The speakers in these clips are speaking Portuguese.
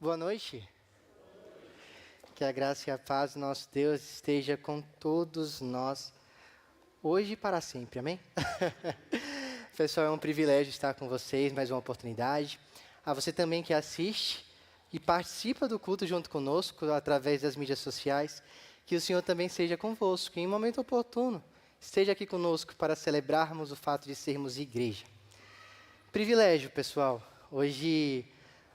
Boa noite. Que a graça e a paz do nosso Deus esteja com todos nós, hoje e para sempre, amém? Pessoal, é um privilégio estar com vocês, mais uma oportunidade. A você também que assiste e participa do culto junto conosco, através das mídias sociais, que o Senhor também seja convosco, e em momento oportuno, esteja aqui conosco para celebrarmos o fato de sermos igreja. Privilégio, pessoal. Hoje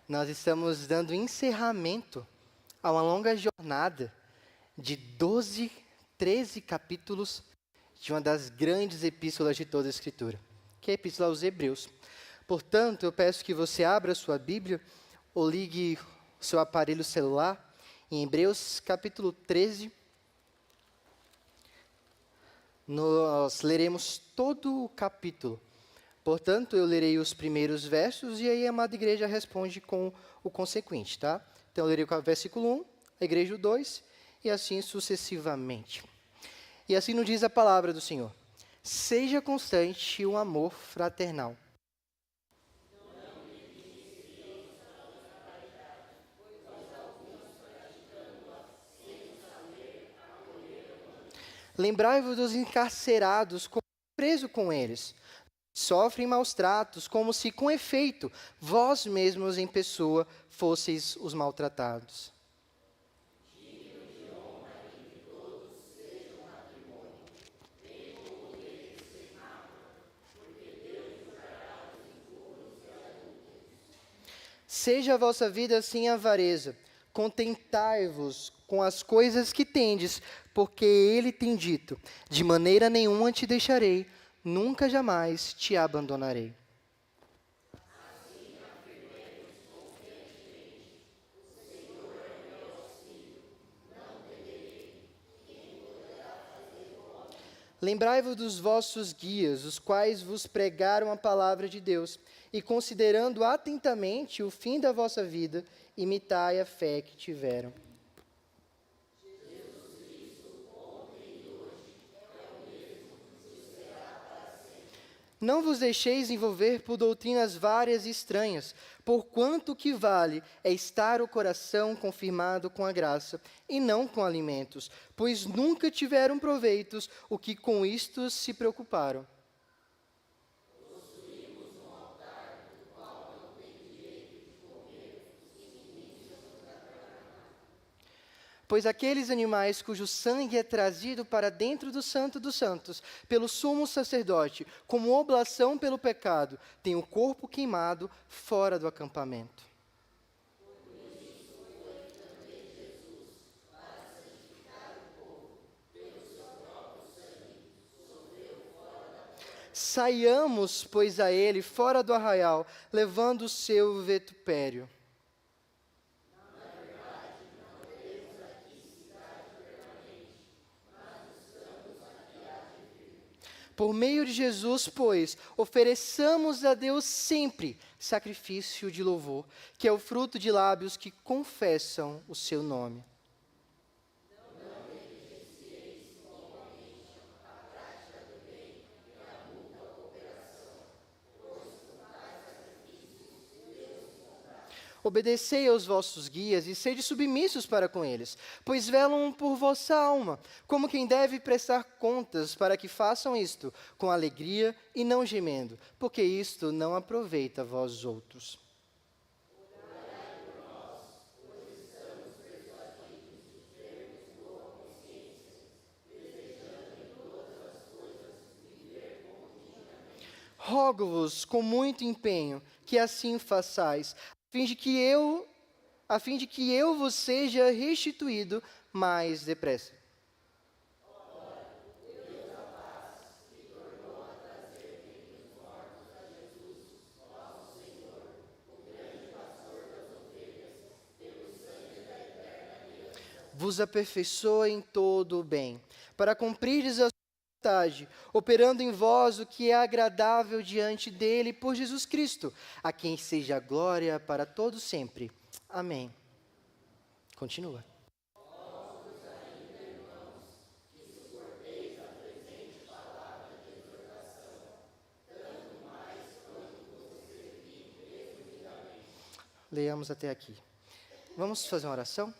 nós estamos dando encerramento a uma longa jornada de 12, 13 capítulos de uma das grandes epístolas de toda a Escritura, que é a Epístola aos Hebreus. Portanto, eu peço que você abra sua Bíblia ou ligue o seu aparelho celular em Hebreus capítulo 13. Nós leremos todo o capítulo. Portanto, eu lerei os primeiros versos e aí a amada igreja responde com o consequente, tá? Então, eu lerei o versículo 1, a igreja o 2, e assim sucessivamente. E assim nos diz a palavra do Senhor. Seja constante o amor fraternal. Lembrai-vos dos encarcerados, como preso com eles. Sofrem maus tratos, como se, com efeito, vós mesmos em pessoa fosseis os maltratados. Seja a vossa vida sem avareza. Contentai-vos com as coisas que tendes, porque ele tem dito: de maneira nenhuma te deixarei, nunca jamais te abandonarei. Lembrai-vos dos vossos guias, os quais vos pregaram a palavra de Deus, e considerando atentamente o fim da vossa vida, imitai a fé que tiveram. Não vos deixeis envolver por doutrinas várias e estranhas, porquanto o que vale é estar o coração confirmado com a graça, e não com alimentos, pois nunca tiveram proveitos o que com isto se preocuparam. Pois aqueles animais cujo sangue é trazido para dentro do Santo dos Santos, pelo sumo sacerdote, como oblação pelo pecado, têm o corpo queimado fora do acampamento. Saiamos, pois, a ele fora do arraial, levando o seu vitupério. Por meio de Jesus, pois, ofereçamos a Deus sempre sacrifício de louvor, que é o fruto de lábios que confessam o seu nome. Obedecei aos vossos guias e sede submissos para com eles, pois velam por vossa alma, como quem deve prestar contas, para que façam isto com alegria e não gemendo, porque isto não aproveita a vós outros. Rogo-vos com muito empenho que assim façais, a fim de que eu vos seja restituído mais depressa. Vos aperfeiçoe em todo o bem, para cumprirdes a vontade, operando em vós o que é agradável diante dele por Jesus Cristo, a quem seja a glória para todos sempre. Amém. Continua. Leamos até aqui. Vamos fazer uma oração?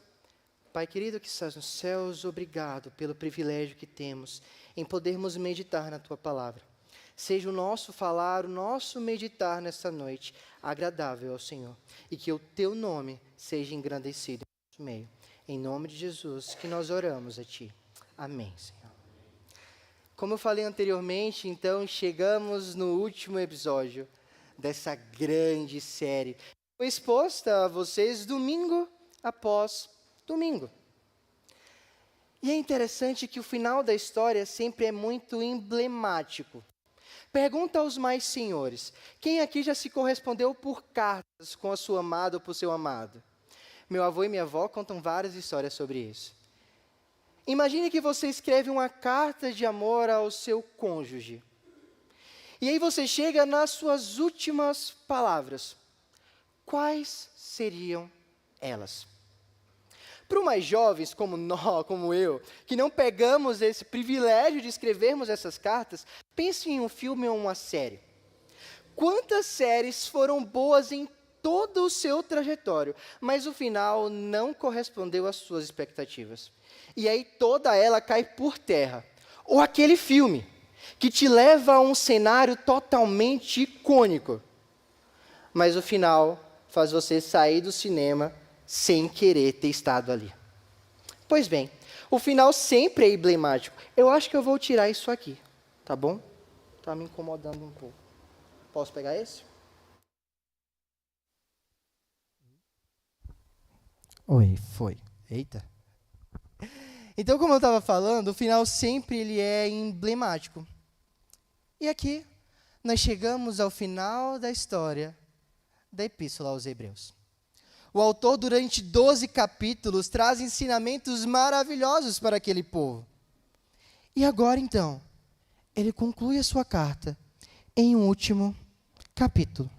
Pai querido que estás nos céus, obrigado pelo privilégio que temos em podermos meditar na Tua palavra. Seja o nosso falar, o nosso meditar nesta noite agradável ao Senhor. E que o Teu nome seja engrandecido em nosso meio. Em nome de Jesus que nós oramos a Ti. Amém, Senhor. Como eu falei anteriormente, então chegamos no último episódio dessa grande série. Foi exposta a vocês domingo após domingo. E é interessante que o final da história sempre é muito emblemático. Pergunta aos mais senhores, quem aqui já se correspondeu por cartas com a sua amada ou por seu amado? Meu avô e minha avó contam várias histórias sobre isso. Imagine que você escreve uma carta de amor ao seu cônjuge. E aí você chega nas suas últimas palavras. Quais seriam elas? Para os mais jovens, como nós, como eu, que não pegamos esse privilégio de escrevermos essas cartas, pense em um filme ou uma série. Quantas séries foram boas em todo o seu trajetório, mas o final não correspondeu às suas expectativas. E aí toda ela cai por terra. Ou aquele filme que te leva a um cenário totalmente icônico, mas o final faz você sair do cinema sem querer ter estado ali. Pois bem, o final sempre é emblemático. Eu acho que eu vou tirar isso aqui, tá bom? Tá me incomodando um pouco. Posso pegar esse? Oi, foi. Eita. Então, como eu estava falando, o final sempre ele é emblemático. E aqui, nós chegamos ao final da história da Epístola aos Hebreus. O autor, durante 12 capítulos, traz ensinamentos maravilhosos para aquele povo. E agora, então, ele conclui a sua carta em um último capítulo.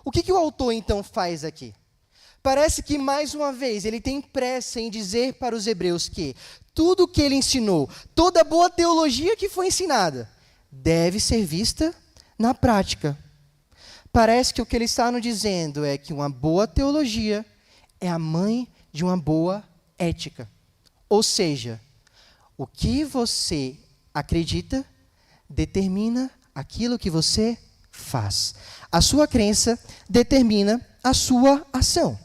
O que o autor, então, faz aqui? Parece que, mais uma vez, ele tem pressa em dizer para os hebreus que tudo o que ele ensinou, toda a boa teologia que foi ensinada, deve ser vista na prática. Parece que o que ele está nos dizendo é que uma boa teologia é a mãe de uma boa ética. Ou seja, o que você acredita determina aquilo que você faz. A sua crença determina a sua ação.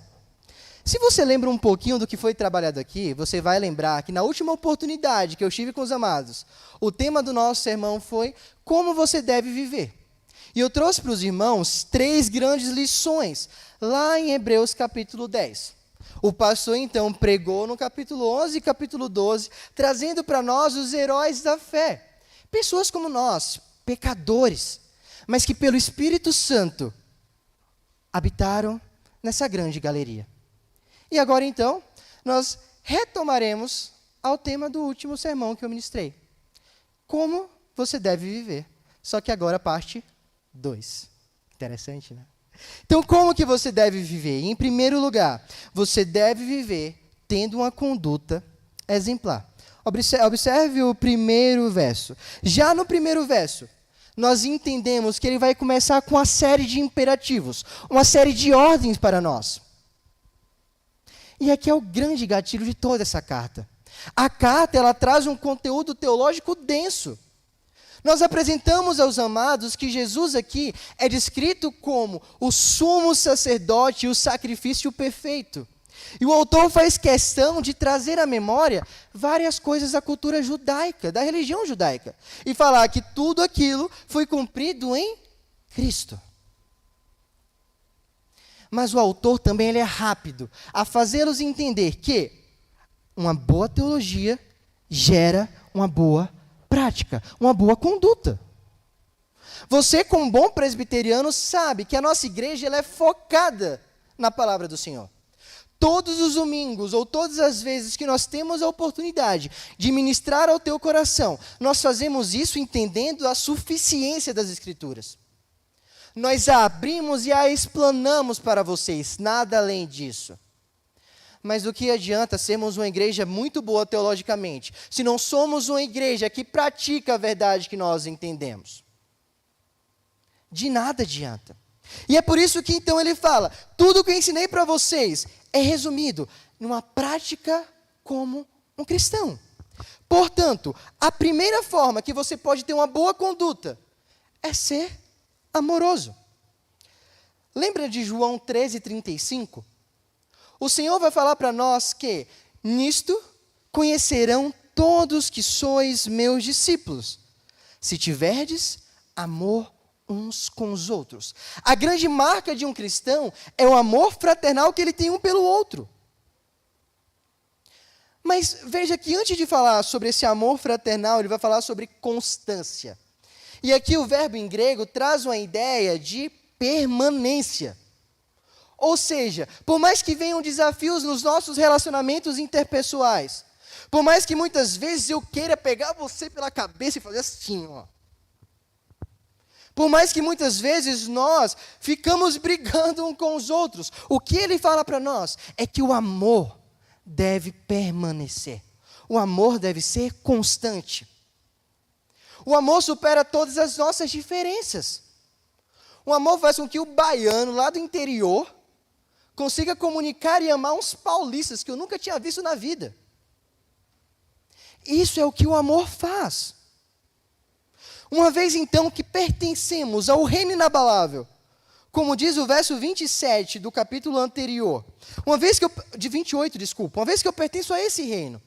Se você lembra um pouquinho do que foi trabalhado aqui, você vai lembrar que na última oportunidade que eu estive com os amados, o tema do nosso sermão foi como você deve viver. E eu trouxe para os irmãos 3 grandes lições, lá em Hebreus capítulo 10. O pastor, então, pregou no capítulo 11 e capítulo 12, trazendo para nós os heróis da fé. Pessoas como nós, pecadores, mas que pelo Espírito Santo habitaram nessa grande galeria. E agora, então, nós retomaremos ao tema do último sermão que eu ministrei. Como você deve viver. Só que agora parte 2. Interessante, né? Então, como que você deve viver? Em primeiro lugar, você deve viver tendo uma conduta exemplar. Observe o primeiro verso. Já no primeiro verso, nós entendemos que ele vai começar com uma série de imperativos, uma série de ordens para nós. E aqui é o grande gatilho de toda essa carta. A carta, ela traz um conteúdo teológico denso. Nós apresentamos aos amados que Jesus aqui é descrito como o sumo sacerdote e o sacrifício perfeito. E o autor faz questão de trazer à memória várias coisas da cultura judaica, da religião judaica, e falar que tudo aquilo foi cumprido em Cristo. Mas o autor também ele é rápido a fazê-los entender que uma boa teologia gera uma boa prática, uma boa conduta. Você, como bom presbiteriano, sabe que a nossa igreja ela é focada na palavra do Senhor. Todos os domingos, ou todas as vezes que nós temos a oportunidade de ministrar ao teu coração, nós fazemos isso entendendo a suficiência das Escrituras. Nós a abrimos e a explanamos para vocês, nada além disso. Mas do que adianta sermos uma igreja muito boa teologicamente, se não somos uma igreja que pratica a verdade que nós entendemos? De nada adianta. E é por isso que então ele fala, tudo que eu ensinei para vocês é resumido numa prática como um cristão. Portanto, a primeira forma que você pode ter uma boa conduta é ser amoroso. Lembra de João 13:35? O Senhor vai falar para nós que nisto conhecerão todos que sois meus discípulos, se tiverdes amor uns com os outros. A grande marca de um cristão é o amor fraternal que ele tem um pelo outro. Mas veja que antes de falar sobre esse amor fraternal, ele vai falar sobre constância. E aqui o verbo em grego traz uma ideia de permanência. Ou seja, por mais que venham desafios nos nossos relacionamentos interpessoais, por mais que muitas vezes eu queira pegar você pela cabeça e fazer assim, ó. Por mais que muitas vezes nós ficamos brigando uns com os outros, o que ele fala para nós é que o amor deve permanecer. O amor deve ser constante. O amor supera todas as nossas diferenças. O amor faz com que o baiano lá do interior consiga comunicar e amar uns paulistas que eu nunca tinha visto na vida. Isso é o que o amor faz. Uma vez então que pertencemos ao reino inabalável, como diz o verso 27 do capítulo anterior, uma vez que eu pertenço a esse reino,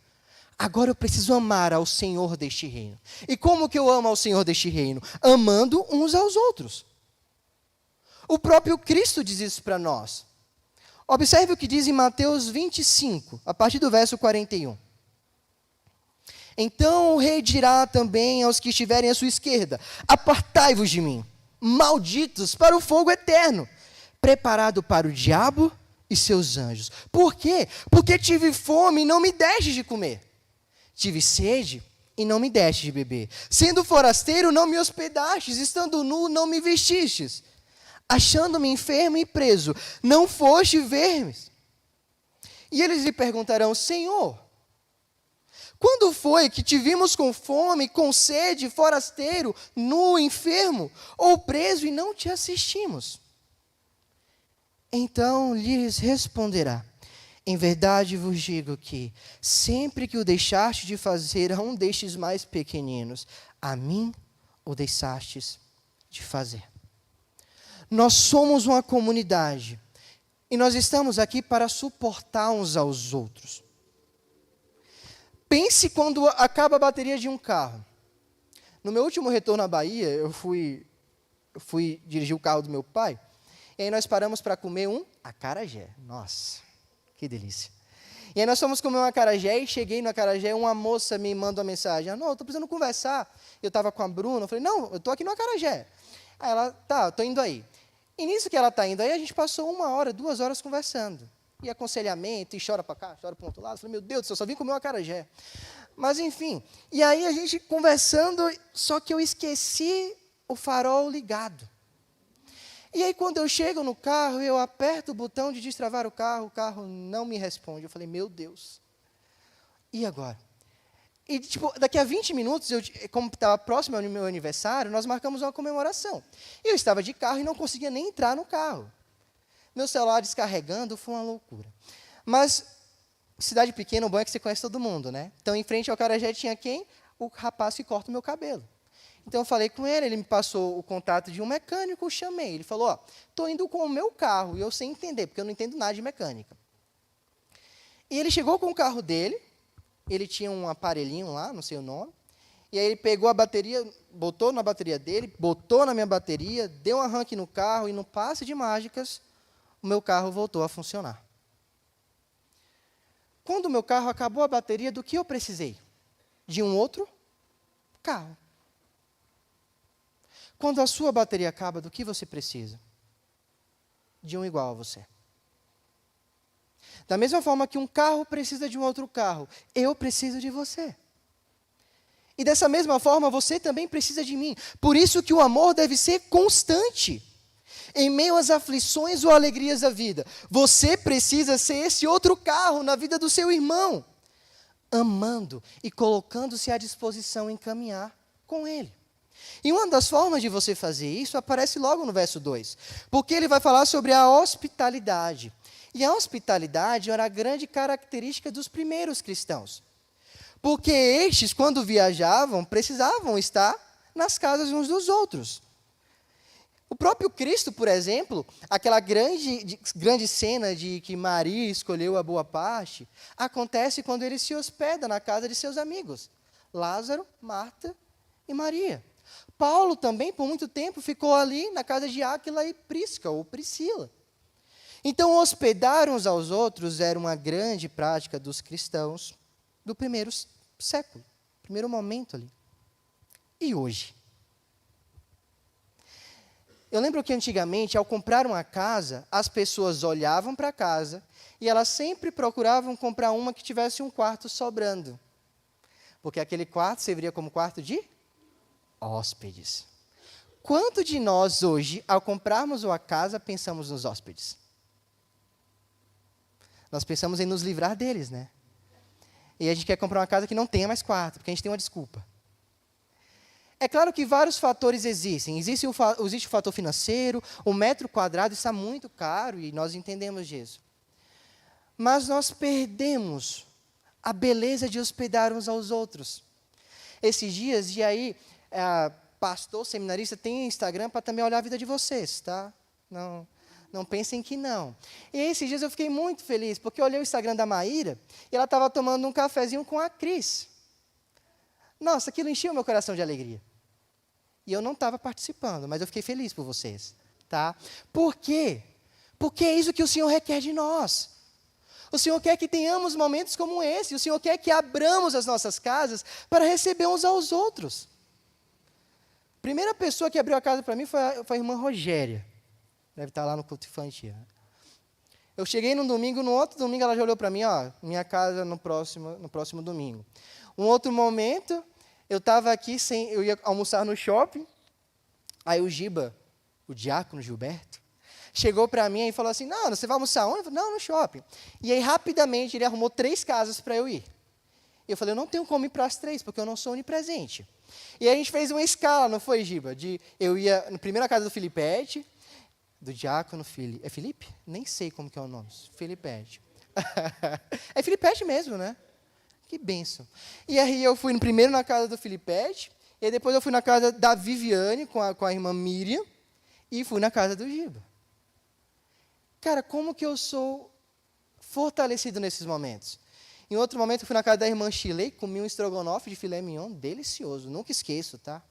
agora eu preciso amar ao Senhor deste reino. E como que eu amo ao Senhor deste reino? Amando uns aos outros. O próprio Cristo diz isso para nós. Observe o que diz em Mateus 25, a partir do verso 41. Então o rei dirá também aos que estiverem à sua esquerda: apartai-vos de mim, malditos, para o fogo eterno, preparado para o diabo e seus anjos. Por quê? Porque tive fome e não me deste de comer. Tive sede e não me deste de beber. Sendo forasteiro, não me hospedastes. Estando nu, não me vestistes. Achando-me enfermo e preso, não foste ver-me. E eles lhe perguntarão: Senhor, quando foi que te vimos com fome, com sede, forasteiro, nu, enfermo, ou preso e não te assistimos? Então lhes responderá: em verdade vos digo que, sempre que o deixaste de fazer a um destes mais pequeninos, a mim o deixastes de fazer. Nós somos uma comunidade, e nós estamos aqui para suportar uns aos outros. Pense quando acaba a bateria de um carro. No meu último retorno à Bahia, eu fui dirigir o carro do meu pai, e aí nós paramos para comer um acarajé. Nossa, que delícia. E aí nós fomos comer um acarajé, e cheguei no acarajé, uma moça me manda uma mensagem: não, eu estou precisando conversar. Eu estava com a Bruna, eu falei: não, eu estou aqui no acarajé. Aí ela: tá, eu estou indo aí. E nisso que ela está indo aí, a gente passou 1 hora, 2 horas conversando. E aconselhamento, e chora para cá, chora para o outro lado. Eu falei: meu Deus do céu, só vim comer um acarajé. Mas enfim, e aí a gente conversando, só que eu esqueci o farol ligado. E aí quando eu chego no carro, eu aperto o botão de destravar o carro não me responde. Eu falei: meu Deus, e agora? E daqui a 20 minutos, como estava próximo ao meu aniversário, nós marcamos uma comemoração. E eu estava de carro e não conseguia nem entrar no carro. Meu celular descarregando, foi uma loucura. Mas, cidade pequena, o bom é que você conhece todo mundo, né? Então, em frente ao acarajé tinha quem? O rapaz que corta o meu cabelo. Então, eu falei com ele me passou o contato de um mecânico, eu chamei. Ele falou: estou indo com o meu carro, e eu sem entender, porque eu não entendo nada de mecânica. E ele chegou com o carro dele, ele tinha um aparelhinho lá, não sei o nome, e aí ele pegou a bateria, botou na bateria dele, botou na minha bateria, deu um arranque no carro, e no passe de mágicas, o meu carro voltou a funcionar. Quando o meu carro acabou a bateria, do que eu precisei? De um outro carro. Quando a sua bateria acaba, do que você precisa? De um igual a você. Da mesma forma que um carro precisa de um outro carro, eu preciso de você. E dessa mesma forma, você também precisa de mim. Por isso que o amor deve ser constante. Em meio às aflições ou alegrias da vida, você precisa ser esse outro carro na vida do seu irmão, amando e colocando-se à disposição em caminhar com ele. E uma das formas de você fazer isso aparece logo no verso 2, porque ele vai falar sobre a hospitalidade. E a hospitalidade era a grande característica dos primeiros cristãos. Porque estes, quando viajavam, precisavam estar nas casas uns dos outros. O próprio Cristo, por exemplo, aquela grande cena de que Maria escolheu a boa parte, acontece quando ele se hospeda na casa de seus amigos, Lázaro, Marta e Maria. Paulo também, por muito tempo, ficou ali na casa de Áquila e Prisca, ou Priscila. Então, hospedar uns aos outros era uma grande prática dos cristãos do primeiro século, primeiro momento ali. E hoje? Eu lembro que antigamente, ao comprar uma casa, as pessoas olhavam para a casa e elas sempre procuravam comprar uma que tivesse um quarto sobrando. Porque aquele quarto serviria como quarto de hóspedes. Quanto de nós hoje, ao comprarmos uma casa, pensamos nos hóspedes? Nós pensamos em nos livrar deles, né? E a gente quer comprar uma casa que não tenha mais quarto, porque a gente tem uma desculpa. É claro que vários fatores existem. Existe o fator financeiro, o metro quadrado está muito caro e nós entendemos disso. Mas nós perdemos a beleza de hospedar uns aos outros. Esses dias, e aí, pastor, seminarista, tem Instagram para também olhar a vida de vocês, tá? Não pensem que não. E esses dias eu fiquei muito feliz, porque eu olhei o Instagram da Maíra e ela estava tomando um cafezinho com a Cris. Nossa, aquilo encheu o meu coração de alegria. E eu não estava participando, mas eu fiquei feliz por vocês. Tá? Por quê? Porque é isso que o Senhor requer de nós. O Senhor quer que tenhamos momentos como esse. O Senhor quer que abramos as nossas casas para receber uns aos outros. A primeira pessoa que abriu a casa para mim foi a irmã Rogéria. Deve estar lá no culto infantil. Eu cheguei num domingo, no outro domingo ela já olhou para mim, ó, minha casa no próximo domingo. Um outro momento, eu estava aqui, eu ia almoçar no shopping, aí o Giba, o diácono Gilberto, chegou para mim e falou assim, não, você vai almoçar onde? Eu falei, não, no shopping. E aí, rapidamente, ele arrumou 3 casas para eu ir. E eu falei, eu não tenho como ir para as 3, porque eu não sou onipresente. E aí a gente fez uma escala, não foi, Giba? Eu ia na primeira casa do Filipete, do diácono Filipe. É Filipe? Nem sei como que é o nome. Filipete. É Filipete mesmo, né? Que bênção. E aí eu fui primeiro na casa do Filipete, e depois eu fui na casa da Viviane, com a irmã Miriam, e fui na casa do Giba. Cara, como que eu sou fortalecido nesses momentos? Em outro momento eu fui na casa da irmã Chile, comi um estrogonofe de filé mignon, delicioso, nunca esqueço, tá?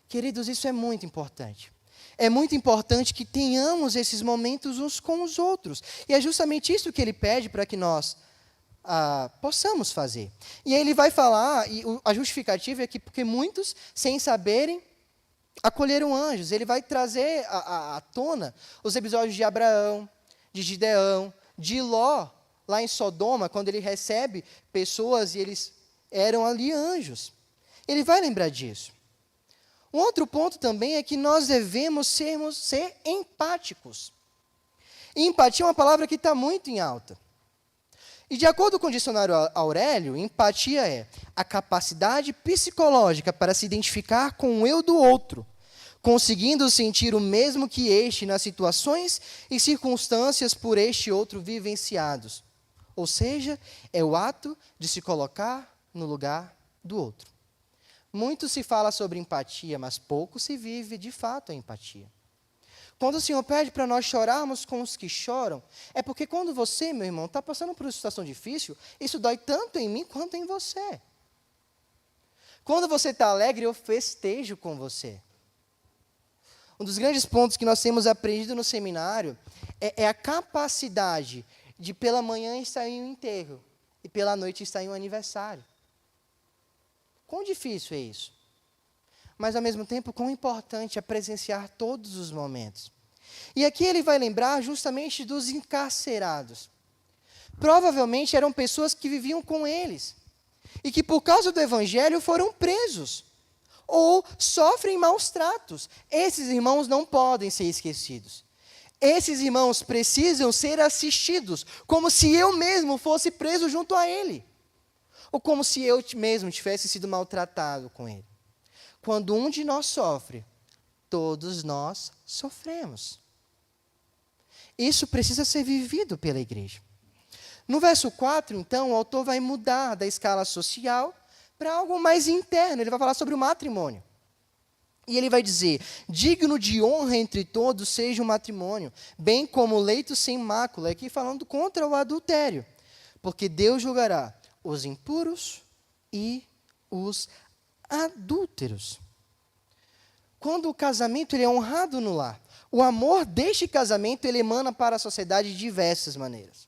Queridos, isso é muito importante. É muito importante que tenhamos esses momentos uns com os outros. E é justamente isso que ele pede para que nós possamos fazer. E aí ele vai falar, e a justificativa é que porque muitos, sem saberem, acolheram anjos. Ele vai trazer à tona os episódios de Abraão, de Gideão, de Ló, lá em Sodoma, quando ele recebe pessoas e eles eram ali anjos. Ele vai lembrar disso. Um outro ponto também é que nós devemos ser empáticos. E empatia é uma palavra que está muito em alta. E de acordo com o dicionário Aurélio, empatia é a capacidade psicológica para se identificar com o eu do outro, conseguindo sentir o mesmo que este nas situações e circunstâncias por este outro vivenciados. Ou seja, é o ato de se colocar no lugar do outro. Muito se fala sobre empatia, mas pouco se vive de fato a empatia. Quando o Senhor pede para nós chorarmos com os que choram, é porque quando você, meu irmão, está passando por uma situação difícil, isso dói tanto em mim quanto em você. Quando você está alegre, eu festejo com você. Um dos grandes pontos que nós temos aprendido no seminário é a capacidade de pela manhã estar em um enterro e pela noite estar em um aniversário. Quão difícil é isso? Mas, ao mesmo tempo, quão importante é presenciar todos os momentos. E aqui ele vai lembrar justamente dos encarcerados. Provavelmente eram pessoas que viviam com eles e que, por causa do evangelho, foram presos ou sofrem maus tratos. Esses irmãos não podem ser esquecidos. Esses irmãos precisam ser assistidos, como se eu mesmo fosse preso junto a ele. Ou como se eu mesmo tivesse sido maltratado com ele. quando um de nós sofre, todos nós sofremos. Isso precisa ser vivido pela igreja. No verso 4, então, o autor vai mudar da escala social para algo mais interno. Ele vai falar sobre o matrimônio. E ele vai dizer: digno de honra entre todos seja o matrimônio, bem como o leito sem mácula, aqui falando contra o adultério. Porque Deus julgará os impuros e os adúlteros. Quando o casamento ele é honrado no lar, o amor deste casamento ele emana para a sociedade de diversas maneiras.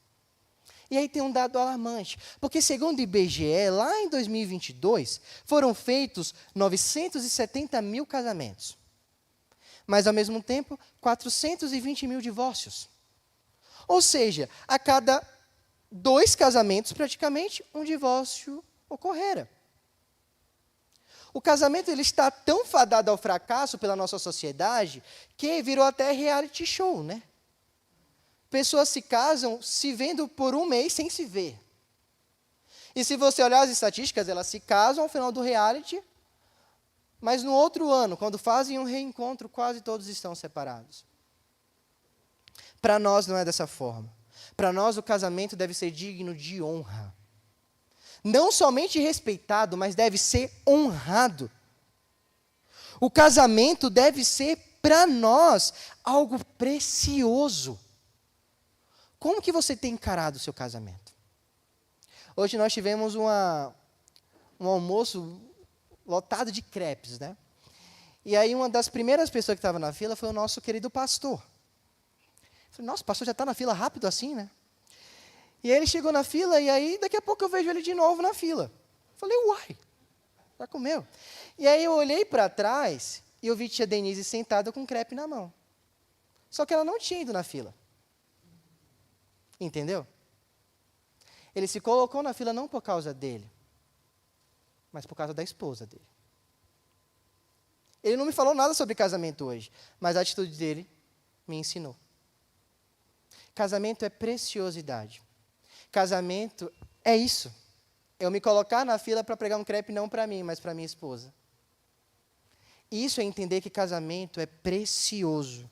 E aí tem um dado alarmante, porque segundo o IBGE, lá em 2022, foram feitos 970 mil casamentos. Mas, ao mesmo tempo, 420 mil divórcios. Ou seja, a cada 2 casamentos, praticamente, um divórcio ocorrera. O casamento ele está tão fadado ao fracasso pela nossa sociedade que virou até reality show, né? Pessoas se casam se vendo por um mês sem se ver. E se você olhar as estatísticas, elas se casam ao final do reality, mas no outro ano, quando fazem um reencontro, quase todos estão separados. Para nós não é dessa forma. Para nós o casamento deve ser digno de honra. Não somente respeitado, mas deve ser honrado. O casamento deve ser, para nós, algo precioso. Como que você tem encarado o seu casamento? Hoje nós tivemos um almoço lotado de crepes, né? E aí uma das primeiras pessoas que estava na fila foi o nosso querido pastor. Eu falei, nossa, o pastor já está na fila rápido assim, né? E aí ele chegou na fila e aí daqui a pouco eu vejo ele de novo na fila. Eu falei, uai, já comeu? E aí eu olhei para trás e eu vi tia Denise sentada com um crepe na mão. Só que ela não tinha ido na fila. Entendeu? Ele se colocou na fila não por causa dele, mas por causa da esposa dele. Ele não me falou nada sobre casamento hoje, mas a atitude dele me ensinou. Casamento é preciosidade. Casamento é isso. Eu me colocar na fila para pregar um crepe não para mim, mas para minha esposa. Isso é entender que casamento é precioso,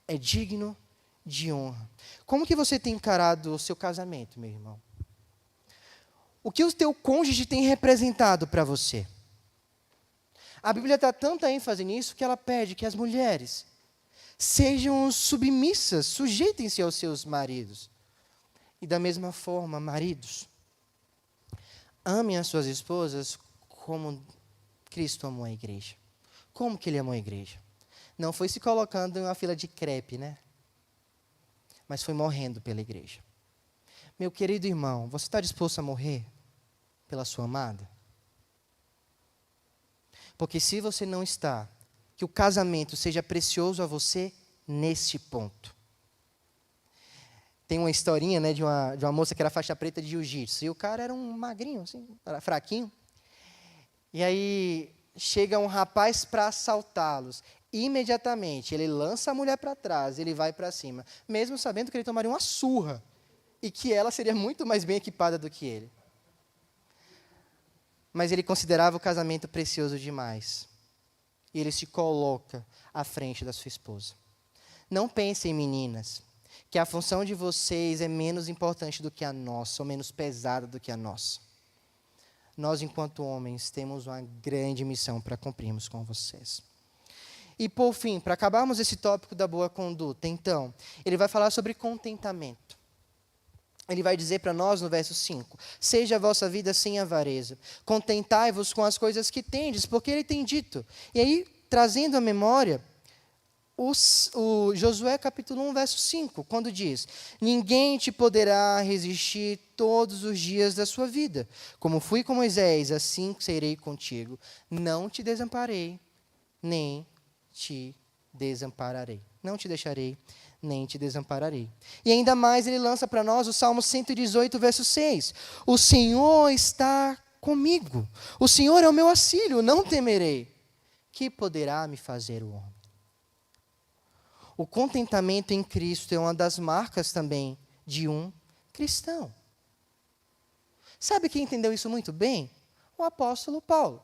é digno de honra. Como que você tem encarado o seu casamento, meu irmão? O que o teu cônjuge tem representado para você? A Bíblia dá tanta ênfase nisso que ela pede que as mulheres sejam submissas, sujeitem-se aos seus maridos. E da mesma forma, maridos, amem as suas esposas como Cristo amou a igreja. Como que ele amou a igreja? Não foi se colocando em uma fila de crepe, né? Mas foi morrendo pela igreja. Meu querido irmão, você está disposto a morrer pela sua amada? Porque se você não está, que o casamento seja precioso a você nesse ponto. Tem uma historinha, né, de uma moça que era faixa preta de jiu-jitsu. E o cara era um magrinho, assim, era fraquinho. E aí chega um rapaz para assaltá-los. Imediatamente, ele lança a mulher para trás, ele vai para cima, mesmo sabendo que ele tomaria uma surra e que ela seria muito mais bem equipada do que ele. Mas ele considerava o casamento precioso demais. E ele se coloca à frente da sua esposa. Não pensem, meninas, que a função de vocês é menos importante do que a nossa, ou menos pesada do que a nossa. Nós, enquanto homens, temos uma grande missão para cumprirmos com vocês. E, por fim, para acabarmos esse tópico da boa conduta, então, ele vai falar sobre contentamento. Ele vai dizer para nós no verso 5, seja a vossa vida sem avareza, contentai-vos com as coisas que tendes, porque ele tem dito. E aí, trazendo à memória, o Josué capítulo 1, verso 5, quando diz, ninguém te poderá resistir todos os dias da sua vida. Como fui com Moisés, assim serei contigo. Não te desamparei, nem te desampararei. Não te deixarei, nem te desampararei. E ainda mais ele lança para nós o Salmo 118, verso 6. O Senhor está comigo. O Senhor é o meu auxílio, não temerei. Que poderá me fazer o homem? O contentamento em Cristo é uma das marcas também de um cristão. Sabe quem entendeu isso muito bem? O apóstolo Paulo.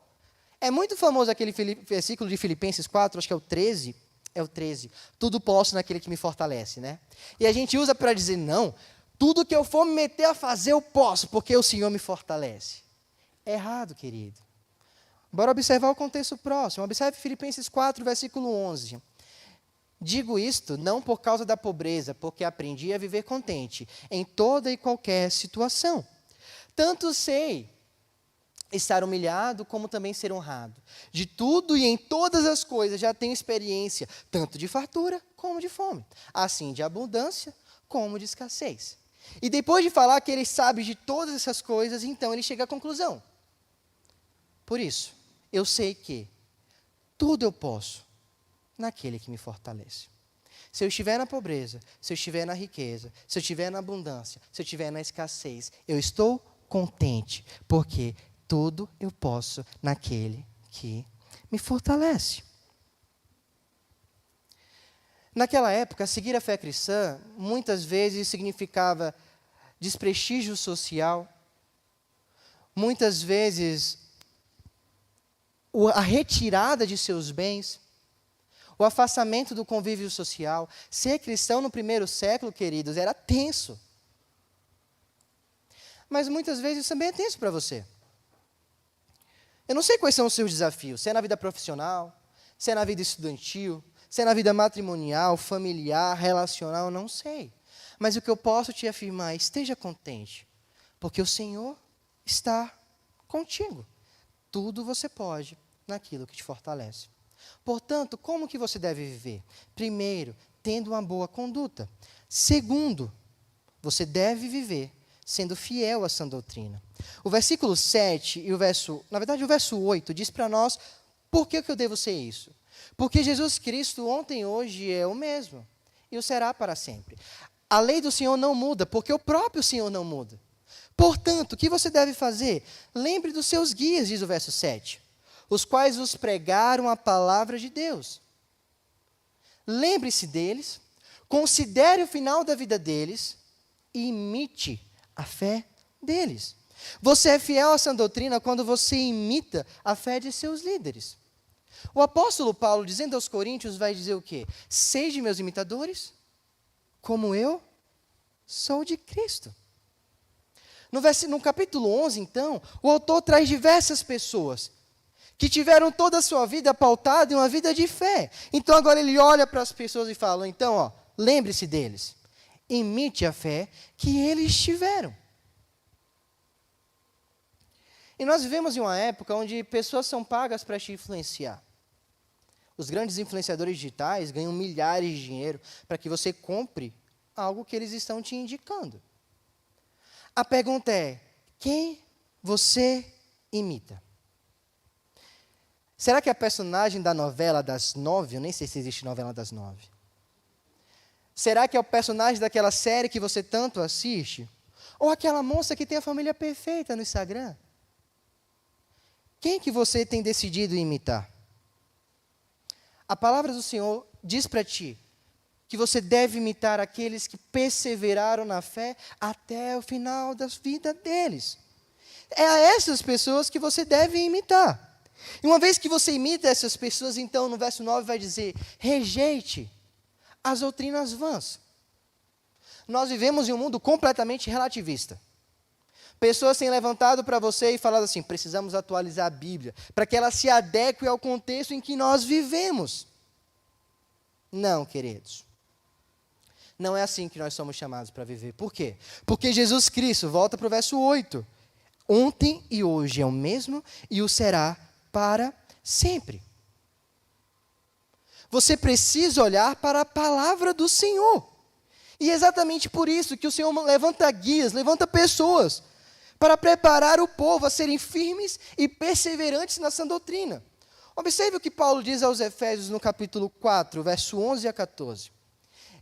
É muito famoso aquele versículo de Filipenses 4, acho que é o 13. É o 13. Tudo posso naquele que me fortalece, né? E a gente usa para dizer, não, tudo que eu for me meter a fazer eu posso, porque o Senhor me fortalece. É errado, querido. Bora observar o contexto próximo. Observe Filipenses 4, versículo 11. Digo isto não por causa da pobreza, porque aprendi a viver contente em toda e qualquer situação. Tanto sei estar humilhado como também ser honrado. De tudo e em todas as coisas já tenho experiência, tanto de fartura como de fome, assim de abundância como de escassez. E depois de falar que ele sabe de todas essas coisas, então ele chega à conclusão. Por isso, eu sei que tudo eu posso naquele que me fortalece. Se eu estiver na pobreza, se eu estiver na riqueza, se eu estiver na abundância, se eu estiver na escassez, eu estou contente, porque tudo eu posso naquele que me fortalece. Naquela época, seguir a fé cristã muitas vezes significava desprestígio social, muitas vezes a retirada de seus bens, o afastamento do convívio social. Ser cristão no primeiro século, queridos, era tenso. Mas muitas vezes também é tenso para você. Eu não sei quais são os seus desafios, se é na vida profissional, se é na vida estudantil, se é na vida matrimonial, familiar, relacional, não sei. Mas o que eu posso te afirmar é, esteja contente, porque o Senhor está contigo. Tudo você pode naquilo que te fortalece. Portanto, como que você deve viver? Primeiro, tendo uma boa conduta. Segundo, você deve viver sendo fiel à sã doutrina. O versículo 7 e o verso 8 diz para nós por que eu devo ser isso. Porque Jesus Cristo ontem e hoje é o mesmo, e o será para sempre. A lei do Senhor não muda, porque o próprio Senhor não muda. Portanto, o que você deve fazer? Lembre dos seus guias, diz o verso 7, os quais os pregaram a palavra de Deus. Lembre-se deles, considere o final da vida deles e imite a fé deles. Você é fiel à sã doutrina quando você imita a fé de seus líderes. O apóstolo Paulo, dizendo aos coríntios, vai dizer o quê? Sede meus imitadores, como eu sou de Cristo. No capítulo 11, então, o autor traz diversas pessoas que tiveram toda a sua vida pautada em uma vida de fé. Então, agora ele olha para as pessoas e fala, então, lembre-se deles. Imite a fé que eles tiveram. E nós vivemos em uma época onde pessoas são pagas para te influenciar. Os grandes influenciadores digitais ganham milhares de dinheiro para que você compre algo que eles estão te indicando. A pergunta é, quem você imita? Será que a personagem da novela das 9, eu nem sei se existe novela das 9. Será que é o personagem daquela série que você tanto assiste? Ou aquela moça que tem a família perfeita no Instagram? Quem que você tem decidido imitar? A palavra do Senhor diz para ti que você deve imitar aqueles que perseveraram na fé até o final da vida deles. É a essas pessoas que você deve imitar. E uma vez que você imita essas pessoas, então, no verso 9 vai dizer, rejeite as doutrinas vãs. Nós vivemos em um mundo completamente relativista. Pessoas têm levantado para você e falado assim, precisamos atualizar a Bíblia, para que ela se adeque ao contexto em que nós vivemos. Não, queridos. Não é assim que nós somos chamados para viver. Por quê? Porque Jesus Cristo, volta para o verso 8, ontem e hoje é o mesmo e o será para sempre. Você precisa olhar para a palavra do Senhor. E é exatamente por isso que o Senhor levanta guias, levanta pessoas, para preparar o povo a serem firmes e perseverantes na sã doutrina. Observe o que Paulo diz aos Efésios no capítulo 4, verso 11 a 14.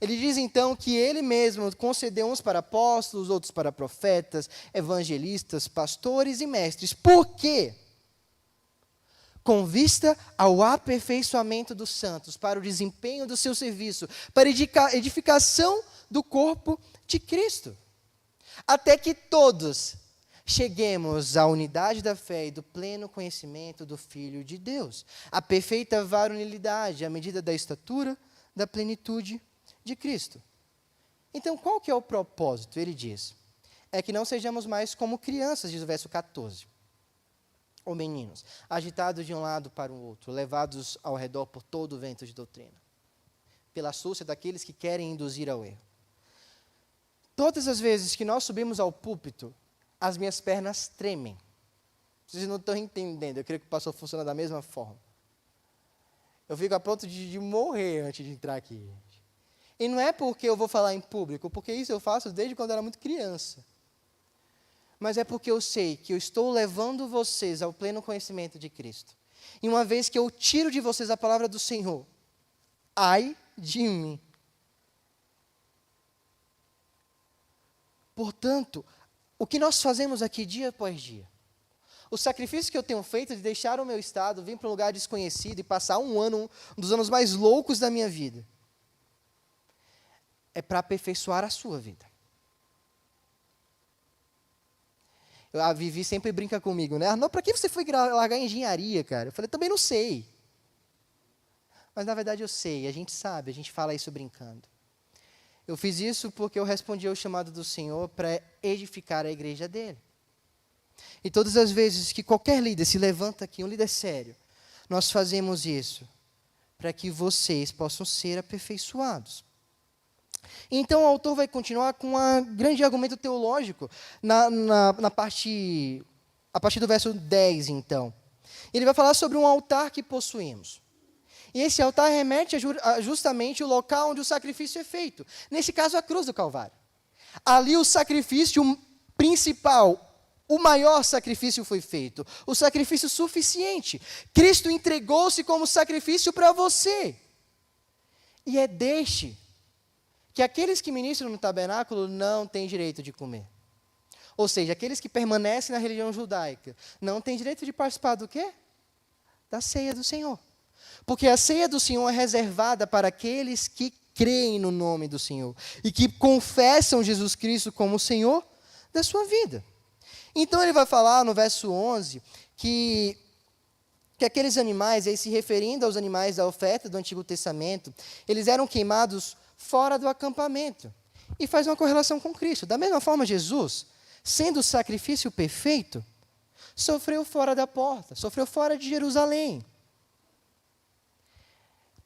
Ele diz então que ele mesmo concedeu uns para apóstolos, outros para profetas, evangelistas, pastores e mestres. Por quê? Com vista ao aperfeiçoamento dos santos, para o desempenho do seu serviço, para a edificação do corpo de Cristo. Até que todos cheguemos à unidade da fé e do pleno conhecimento do Filho de Deus, à perfeita varonilidade, à medida da estatura, da plenitude de Cristo. Então, qual que é o propósito? Ele diz, é que não sejamos mais como crianças, diz o verso 14, ou meninos, agitados de um lado para o outro, levados ao redor por todo o vento de doutrina, pela astúcia daqueles que querem induzir ao erro. Todas as vezes que nós subimos ao púlpito, as minhas pernas tremem. Vocês não estão entendendo, eu creio que o pastor funciona da mesma forma. Eu fico a ponto de morrer antes de entrar aqui. E não é porque eu vou falar em público, porque isso eu faço desde quando eu era muito criança. Mas é porque eu sei que eu estou levando vocês ao pleno conhecimento de Cristo. E uma vez que eu tiro de vocês a palavra do Senhor, ai de mim. Portanto, o que nós fazemos aqui dia após dia? O sacrifício que eu tenho feito de deixar o meu estado, vir para um lugar desconhecido e passar um dos anos mais loucos da minha vida, é para aperfeiçoar a sua vida. A Vivi sempre brinca comigo, né? Arnaldo, para que você foi largar engenharia, cara? Eu falei, também não sei. Mas na verdade eu sei, a gente sabe, a gente fala isso brincando. Eu fiz isso porque eu respondi ao chamado do Senhor para edificar a igreja dele. E todas as vezes que qualquer líder se levanta aqui, um líder sério, nós fazemos isso para que vocês possam ser aperfeiçoados. Então o autor vai continuar com um grande argumento teológico a partir do verso 10, então. Ele vai falar sobre um altar que possuímos. E esse altar remete a justamente o local onde o sacrifício é feito. Nesse caso, a cruz do Calvário. Ali o sacrifício principal, o maior sacrifício foi feito. O sacrifício suficiente. Cristo entregou-se como sacrifício para você. E é deste que aqueles que ministram no tabernáculo não têm direito de comer. Ou seja, aqueles que permanecem na religião judaica não têm direito de participar do quê? Da ceia do Senhor. Porque a ceia do Senhor é reservada para aqueles que creem no nome do Senhor e que confessam Jesus Cristo como o Senhor da sua vida. Então ele vai falar no verso 11 que aqueles animais, aí se referindo aos animais da oferta do Antigo Testamento, eles eram queimados fora do acampamento. E faz uma correlação com Cristo. Da mesma forma, Jesus, sendo o sacrifício perfeito, sofreu fora da porta, sofreu fora de Jerusalém.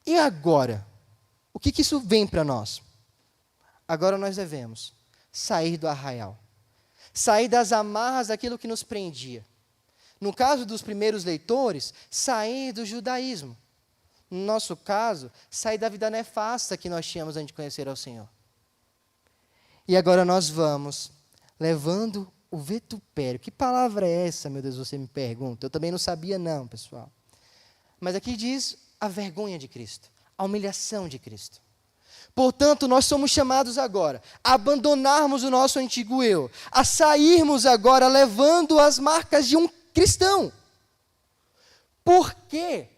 E agora? O que isso vem para nós? Agora nós devemos sair do arraial. Sair das amarras daquilo que nos prendia. No caso dos primeiros leitores, sair do judaísmo. No nosso caso, sair da vida nefasta que nós tínhamos antes de conhecer ao Senhor. E agora nós vamos levando o vitupério. Que palavra é essa, meu Deus, você me pergunta? Eu também não sabia não, pessoal. Mas aqui diz a vergonha de Cristo, a humilhação de Cristo. Portanto, nós somos chamados agora a abandonarmos o nosso antigo eu, a sairmos agora levando as marcas de um cristão. Por quê?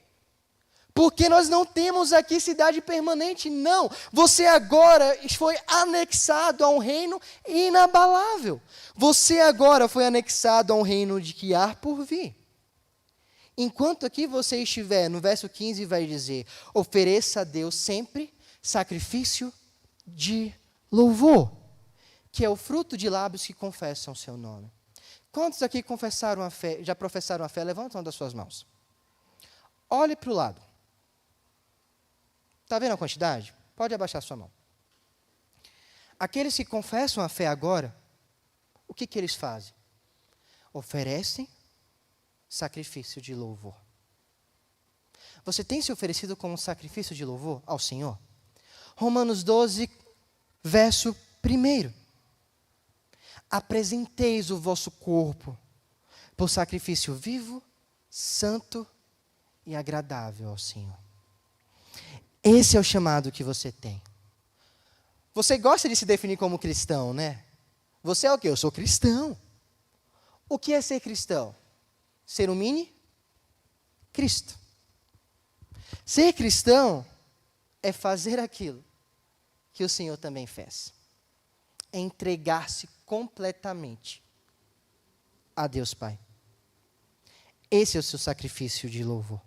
Porque nós não temos aqui cidade permanente, não. Você agora foi anexado a um reino inabalável. Você agora foi anexado a um reino de que há por vir. Enquanto aqui você estiver, no verso 15 vai dizer, ofereça a Deus sempre sacrifício de louvor, que é o fruto de lábios que confessam o seu nome. Quantos aqui confessaram a fé, já professaram a fé? Levantam uma das suas mãos. Olhe para o lado. Está vendo a quantidade? Pode abaixar sua mão. Aqueles que confessam a fé agora, o que eles fazem? Oferecem sacrifício de louvor. Você tem se oferecido como sacrifício de louvor ao Senhor? Romanos 12, verso 1. Apresenteis o vosso corpo por sacrifício vivo, santo e agradável ao Senhor. Esse é o chamado que você tem. Você gosta de se definir como cristão, né? Você é o quê? Eu sou cristão. O que é ser cristão? Ser um mini Cristo. Ser cristão é fazer aquilo que o Senhor também fez. É entregar-se completamente. a Deus Pai. Esse é o seu sacrifício de louvor.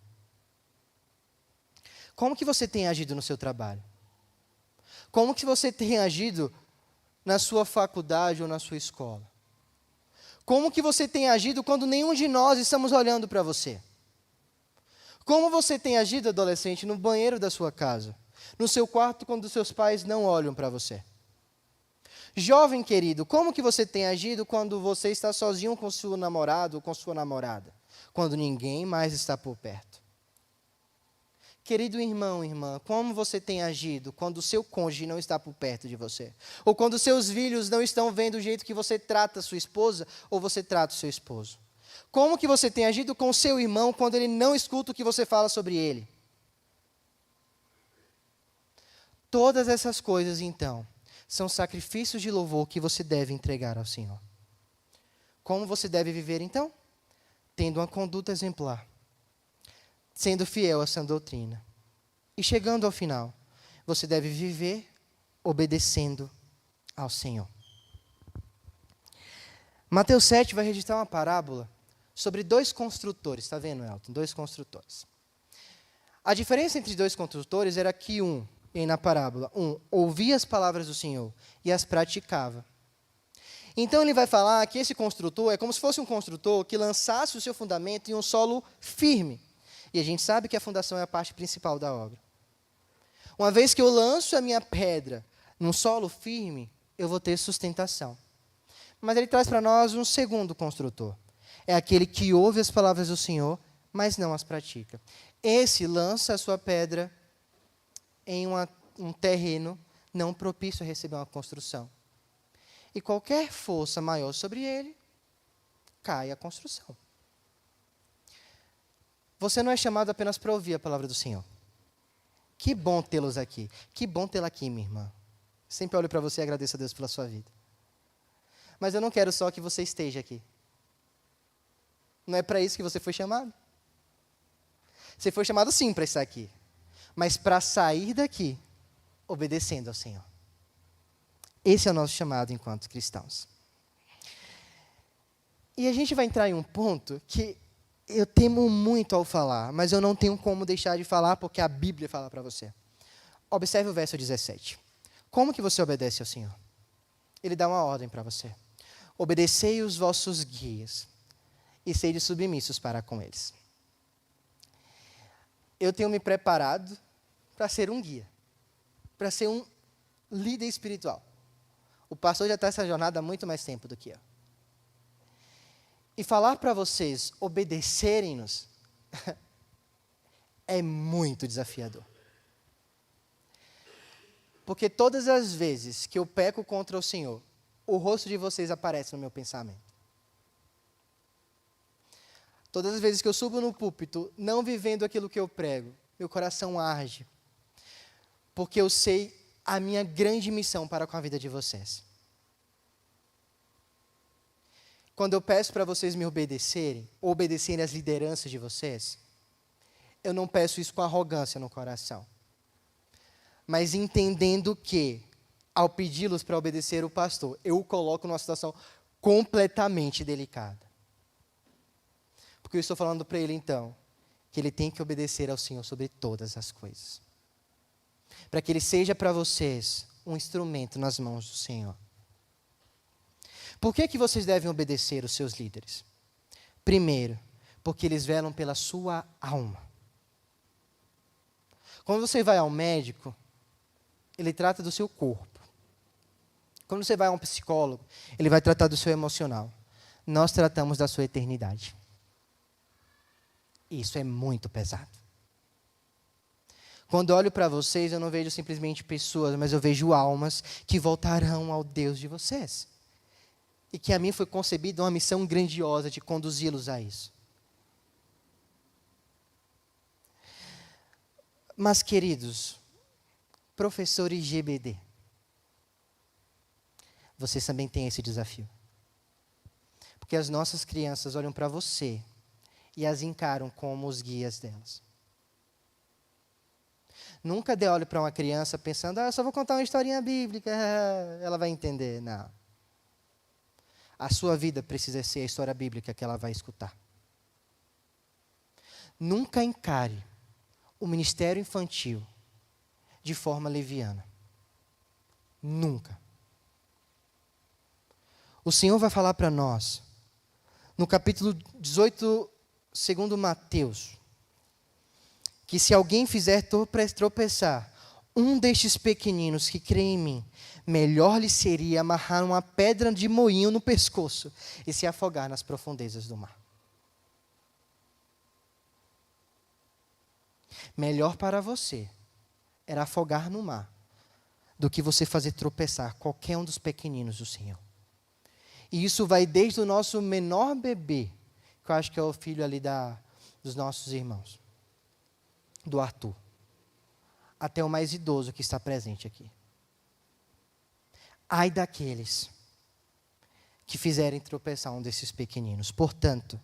Como que você tem agido no seu trabalho? Como que você tem agido na sua faculdade ou na sua escola? Como que você tem agido quando nenhum de nós estamos olhando para você? Como você tem agido, adolescente, no banheiro da sua casa? No seu quarto, quando os seus pais não olham para você? Jovem querido, como que você tem agido quando você está sozinho com seu namorado ou com sua namorada? Quando ninguém mais está por perto? Querido irmão, irmã, como você tem agido quando o seu cônjuge não está por perto de você? Ou quando seus filhos não estão vendo o jeito que você trata a sua esposa ou você trata o seu esposo? Como que você tem agido com o seu irmão quando ele não escuta o que você fala sobre ele? Todas essas coisas, então, são sacrifícios de louvor que você deve entregar ao Senhor. Como você deve viver, então? Tendo uma conduta exemplar, sendo fiel a essa doutrina. E chegando ao final, você deve viver obedecendo ao Senhor. Mateus 7 vai registrar uma parábola sobre dois construtores. Está vendo, Elton? Dois construtores. A diferença entre dois construtores era que na parábola, ouvia as palavras do Senhor e as praticava. Então ele vai falar que esse construtor é como se fosse um construtor que lançasse o seu fundamento em um solo firme. E a gente sabe que a fundação é a parte principal da obra. Uma vez que eu lanço a minha pedra num solo firme, eu vou ter sustentação. Mas ele traz para nós um segundo construtor. É aquele que ouve as palavras do Senhor, mas não as pratica. Esse lança a sua pedra em um terreno não propício a receber uma construção. E qualquer força maior sobre ele, cai a construção. Você não é chamado apenas para ouvir a palavra do Senhor. Que bom tê-los aqui. Que bom tê-la aqui, minha irmã. Sempre olho para você e agradeço a Deus pela sua vida. Mas eu não quero só que você esteja aqui. Não é para isso que você foi chamado. Você foi chamado sim para estar aqui. Mas para sair daqui, obedecendo ao Senhor. Esse é o nosso chamado enquanto cristãos. E a gente vai entrar em um ponto que eu temo muito ao falar, mas eu não tenho como deixar de falar, porque a Bíblia fala para você. Observe o verso 17. Como que você obedece ao Senhor? Ele dá uma ordem para você. Obedecei os vossos guias, e sede submissos para com eles. Eu tenho me preparado para ser um guia, para ser um líder espiritual. O pastor já está nessa jornada há muito mais tempo do que eu. E falar para vocês obedecerem-nos é muito desafiador. Porque todas as vezes que eu peco contra o Senhor, o rosto de vocês aparece no meu pensamento. Todas as vezes que eu subo no púlpito, não vivendo aquilo que eu prego, meu coração arde. Porque eu sei a minha grande missão para com a vida de vocês. Quando eu peço para vocês me obedecerem, ou obedecerem às lideranças de vocês, eu não peço isso com arrogância no coração. Mas entendendo que, ao pedi-los para obedecer o pastor, eu o coloco numa situação completamente delicada. Porque eu estou falando para ele, então, que ele tem que obedecer ao Senhor sobre todas as coisas. Para que ele seja para vocês um instrumento nas mãos do Senhor. Por que vocês devem obedecer os seus líderes? Primeiro, porque eles velam pela sua alma. Quando você vai ao médico, ele trata do seu corpo. Quando você vai a um psicólogo, ele vai tratar do seu emocional. Nós tratamos da sua eternidade. Isso é muito pesado. Quando olho para vocês, eu não vejo simplesmente pessoas, mas eu vejo almas que voltarão ao Deus de vocês. E que a mim foi concebida uma missão grandiosa de conduzi-los a isso. Mas, queridos, professores GBD, vocês também têm esse desafio. Porque as nossas crianças olham para você e as encaram como os guias delas. Nunca dê olho para uma criança pensando, eu só vou contar uma historinha bíblica, ela vai entender. Não. a sua vida precisa ser a história bíblica que ela vai escutar. Nunca encare o ministério infantil de forma leviana. Nunca. O Senhor vai falar para nós, no capítulo 18, segundo Mateus, que se alguém fizer tropeçar um destes pequeninos que crê em mim, melhor lhe seria amarrar uma pedra de moinho no pescoço e se afogar nas profundezas do mar. Melhor para você era afogar no mar do que você fazer tropeçar qualquer um dos pequeninos do Senhor. E isso vai desde o nosso menor bebê, que eu acho que é o filho ali dos nossos irmãos, do Arthur, até o mais idoso que está presente aqui. Ai daqueles que fizerem tropeçar um desses pequeninos. Portanto,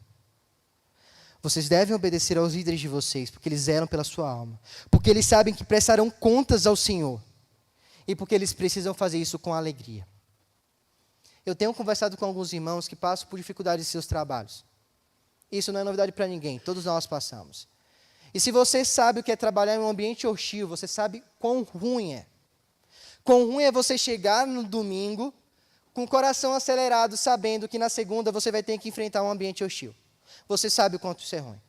vocês devem obedecer aos líderes de vocês, porque eles zelam pela sua alma, porque eles sabem que prestarão contas ao Senhor, e porque eles precisam fazer isso com alegria. Eu tenho conversado com alguns irmãos que passam por dificuldades em seus trabalhos. Isso não é novidade para ninguém, todos nós passamos. E se você sabe o que é trabalhar em um ambiente hostil, você sabe quão ruim é. Quão ruim é você chegar no domingo com o coração acelerado, sabendo que na segunda você vai ter que enfrentar um ambiente hostil. Você sabe o quanto isso é ruim.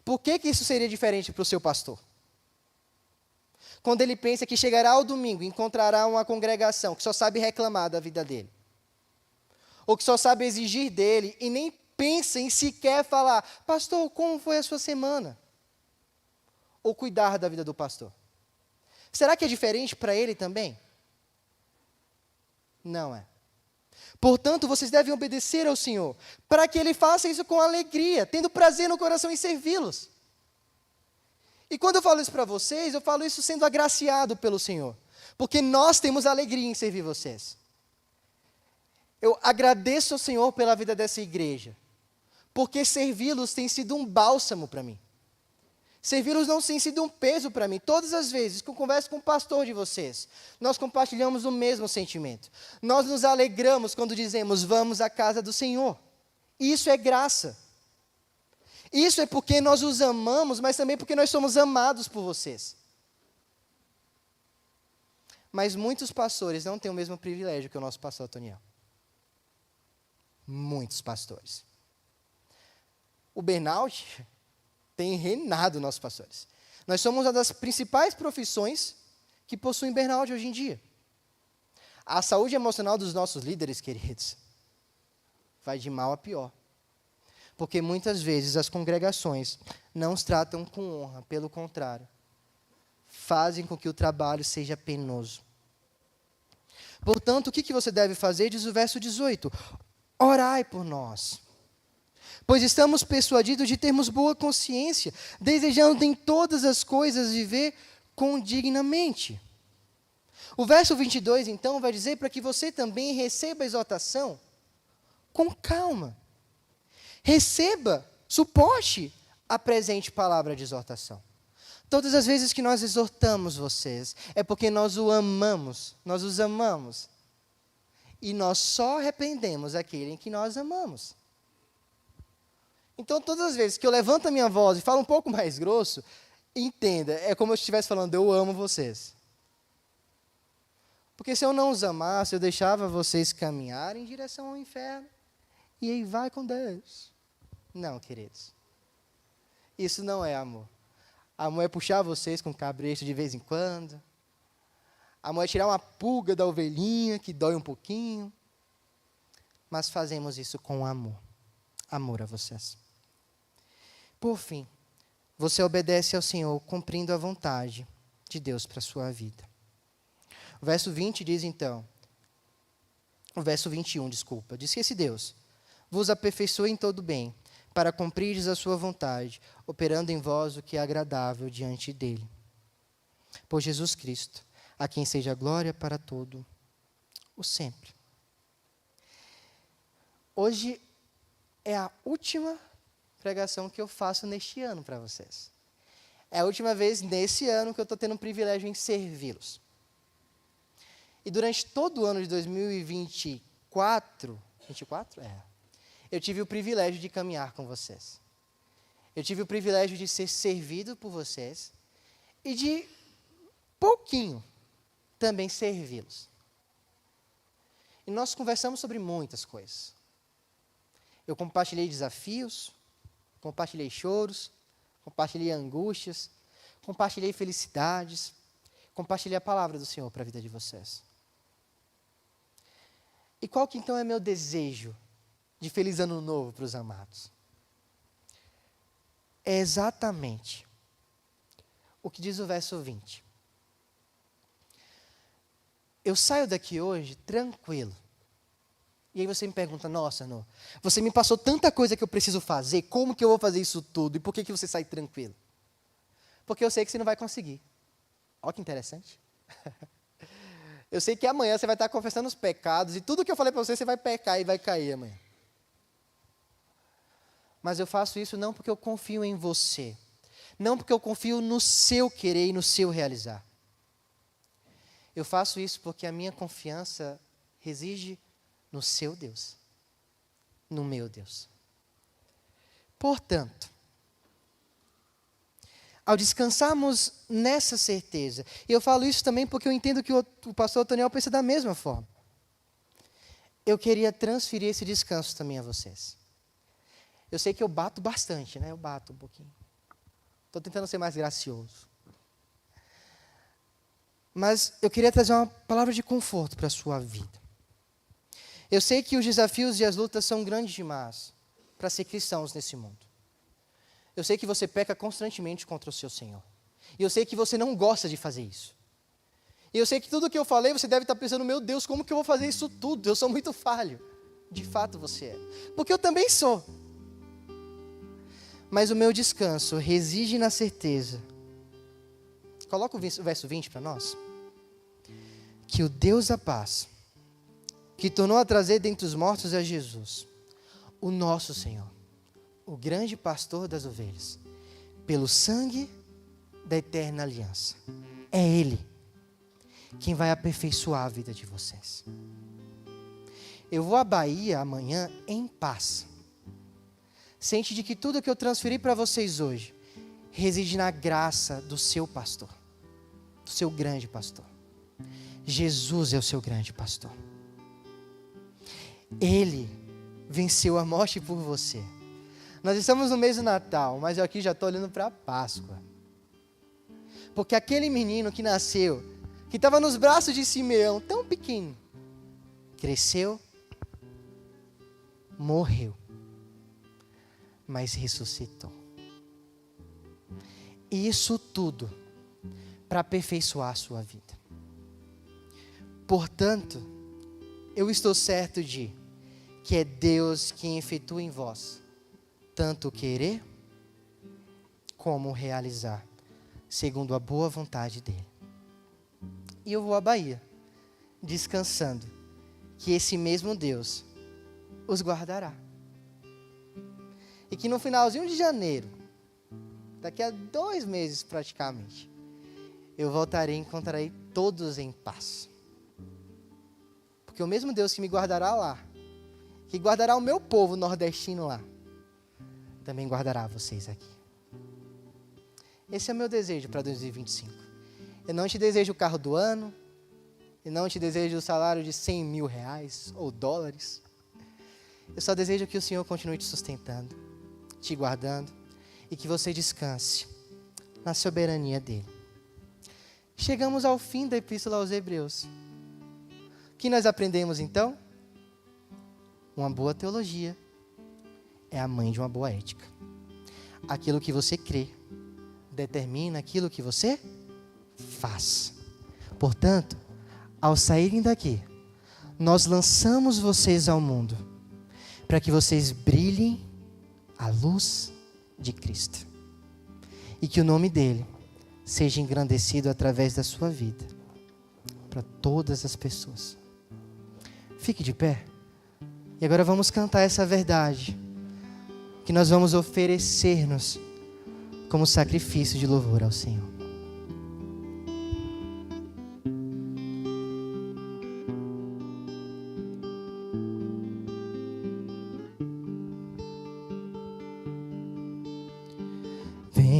Por que isso seria diferente para o seu pastor? Quando ele pensa que chegará ao domingo e encontrará uma congregação que só sabe reclamar da vida dele, ou que só sabe exigir dele e nem pensa em sequer falar, pastor, como foi a sua semana? Ou cuidar da vida do pastor. Será que é diferente para ele também? Não é. Portanto, vocês devem obedecer ao Senhor, para que Ele faça isso com alegria, tendo prazer no coração em servi-los. E quando eu falo isso para vocês, eu falo isso sendo agraciado pelo Senhor, porque nós temos alegria em servir vocês. Eu agradeço ao Senhor pela vida dessa igreja, porque servi-los tem sido um bálsamo para mim. Servi-los não tem sido um peso para mim. Todas as vezes que eu converso com o pastor de vocês, nós compartilhamos o mesmo sentimento. Nós nos alegramos quando dizemos, vamos à casa do Senhor. Isso é graça. Isso é porque nós os amamos, mas também porque nós somos amados por vocês. Mas muitos pastores não têm o mesmo privilégio que o nosso pastor Toniel. Muitos pastores. O burnout tem reinado nossos pastores. Nós somos uma das principais profissões que possuem burnout hoje em dia. A saúde emocional dos nossos líderes, queridos, vai de mal a pior. Porque muitas vezes as congregações não os tratam com honra, pelo contrário, fazem com que o trabalho seja penoso. Portanto, o que você deve fazer? Diz o verso 18, orai por nós. Pois estamos persuadidos de termos boa consciência, desejando em todas as coisas viver condignamente. O verso 22, então, vai dizer para que você também receba a exortação com calma. Receba, suporte a presente palavra de exortação. Todas as vezes que nós exortamos vocês, é porque nós os amamos. E nós só repreendemos aquele em que nós amamos. Então, todas as vezes que eu levanto a minha voz e falo um pouco mais grosso, entenda, é como se eu estivesse falando, eu amo vocês. Porque se eu não os amasse, eu deixava vocês caminharem em direção ao inferno, e aí vai com Deus. Não, queridos. Isso não é amor. Amor é puxar vocês com cabresto de vez em quando. Amor é tirar uma pulga da ovelhinha, que dói um pouquinho. Mas fazemos isso com amor. Amor a vocês. Por fim, você obedece ao Senhor, cumprindo a vontade de Deus para a sua vida. O verso 20 diz então, o verso 21, desculpa, diz que esse Deus vos aperfeiçoe em todo bem, para cumprires a sua vontade, operando em vós o que é agradável diante dele. Por Jesus Cristo, a quem seja glória para todo o sempre. Hoje é a última pregação que eu faço neste ano para vocês. É a última vez nesse ano que eu estou tendo o privilégio em servi-los. E durante todo o ano de 2024, 24? É. Eu tive o privilégio de caminhar com vocês. Eu tive o privilégio de ser servido por vocês e de, pouquinho, também servi-los. E nós conversamos sobre muitas coisas. Eu compartilhei desafios, compartilhei choros, compartilhei angústias, compartilhei felicidades, compartilhei a palavra do Senhor para a vida de vocês. E qual que então é meu desejo de feliz ano novo para os amados? É exatamente o que diz o verso 20. Eu saio daqui hoje tranquilo. E aí você me pergunta, nossa, não, você me passou tanta coisa que eu preciso fazer, como que eu vou fazer isso tudo? E por que você sai tranquilo? Porque eu sei que você não vai conseguir. Olha que interessante. Eu sei que amanhã você vai estar confessando os pecados e tudo que eu falei para você, você vai pecar e vai cair amanhã. Mas eu faço isso não porque eu confio em você, não porque eu confio no seu querer e no seu realizar. Eu faço isso porque a minha confiança reside no seu Deus, no meu Deus. Portanto, ao descansarmos nessa certeza, e eu falo isso também porque eu entendo que o pastor Otoniel pensa da mesma forma, eu queria transferir esse descanso também a vocês. Eu sei que eu bato bastante, né? Eu bato um pouquinho. Estou tentando ser mais gracioso. Mas eu queria trazer uma palavra de conforto para a sua vida. Eu sei que os desafios e as lutas são grandes demais para ser cristãos nesse mundo. Eu sei que você peca constantemente contra o seu Senhor. E eu sei que você não gosta de fazer isso. E eu sei que tudo que eu falei, você deve estar pensando, meu Deus, como que eu vou fazer isso tudo? Eu sou muito falho. De fato você é. Porque eu também sou. Mas o meu descanso reside na certeza. Coloca o verso 20 para nós. Que o Deus da paz, que tornou a trazer dentre os mortos a Jesus, o nosso Senhor, o grande pastor das ovelhas, pelo sangue da eterna aliança. É Ele quem vai aperfeiçoar a vida de vocês. Eu vou à Bahia amanhã em paz. Ciente de que tudo que eu transferi para vocês hoje reside na graça do seu pastor, do seu grande pastor. Jesus é o seu grande pastor. Ele venceu a morte por você. Nós estamos no mês do Natal, mas eu aqui já estou olhando para a Páscoa. Porque aquele menino que nasceu, que estava nos braços de Simeão, tão pequeno, cresceu, morreu, mas ressuscitou. E isso tudo para aperfeiçoar a sua vida. Portanto, eu estou certo de que é Deus quem efetua em vós tanto o querer como o realizar, segundo a boa vontade dele. E eu vou à Bahia, descansando, que esse mesmo Deus os guardará. E que no finalzinho de janeiro, daqui a 2 meses praticamente, eu voltarei e encontrarei todos em paz. Porque o mesmo Deus que me guardará lá, que guardará o meu povo nordestino lá, também guardará vocês aqui. Esse é o meu desejo para 2025. Eu não te desejo o carro do ano, eu não te desejo o salário de 100 mil reais ou dólares. Eu só desejo que o Senhor continue te sustentando, te guardando e que você descanse na soberania dele. Chegamos ao fim da Epístola aos Hebreus. O que nós aprendemos então? Uma boa teologia é a mãe de uma boa ética. Aquilo que você crê determina aquilo que você faz. Portanto, ao saírem daqui, nós lançamos vocês ao mundo para que vocês brilhem a luz de Cristo e que o nome dele seja engrandecido através da sua vida para todas as pessoas. Fique de pé e agora vamos cantar essa verdade que nós vamos oferecer-nos como sacrifício de louvor ao Senhor.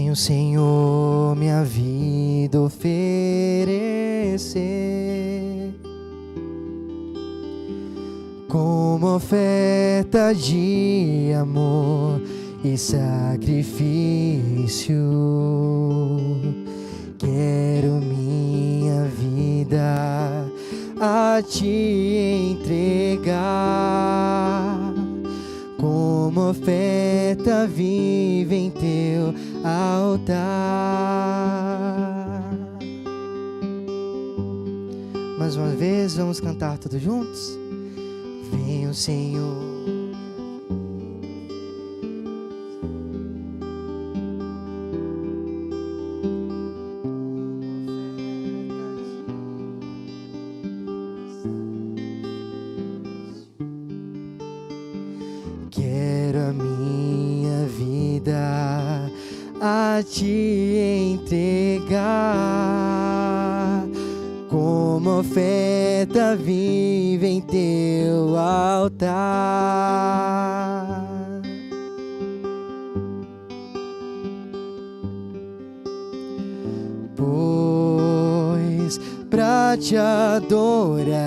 Venho, Senhor, minha vida oferecer como oferta de amor e sacrifício. Quero minha vida a te entregar como oferta viva em teu altar. Mais uma vez, vamos cantar todos juntos? Venho, Senhor. Quero a minha vida a te entregar como oferta viva em teu altar. Pois pra te adorar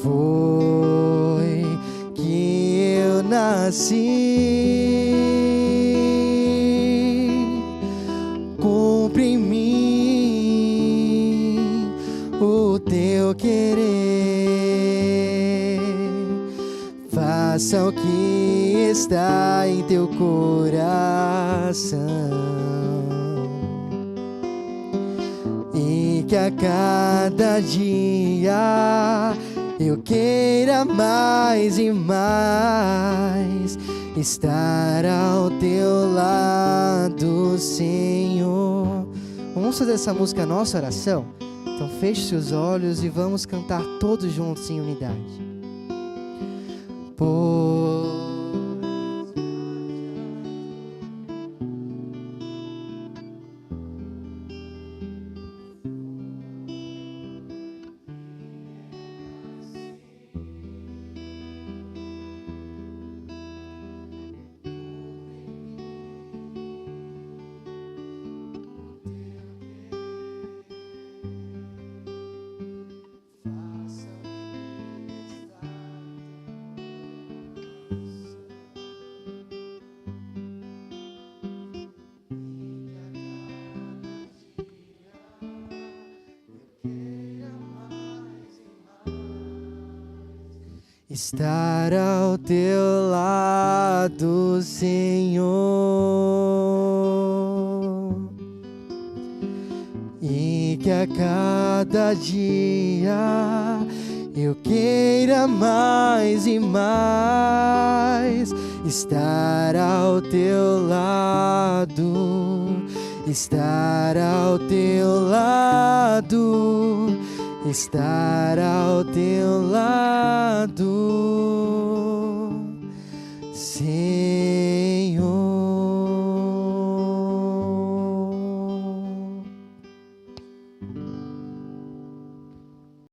foi que eu nasci. Cumpre em mim o teu querer, faça o que está em teu coração, e que a cada dia eu queira mais e mais estar ao teu lado, Senhor. Vamos fazer essa música nossa oração? Então feche seus olhos e vamos cantar todos juntos em unidade. Estar ao teu lado, Senhor, e que a cada dia eu queira mais e mais estar ao teu lado, estar ao teu lado, estar ao teu lado, Senhor.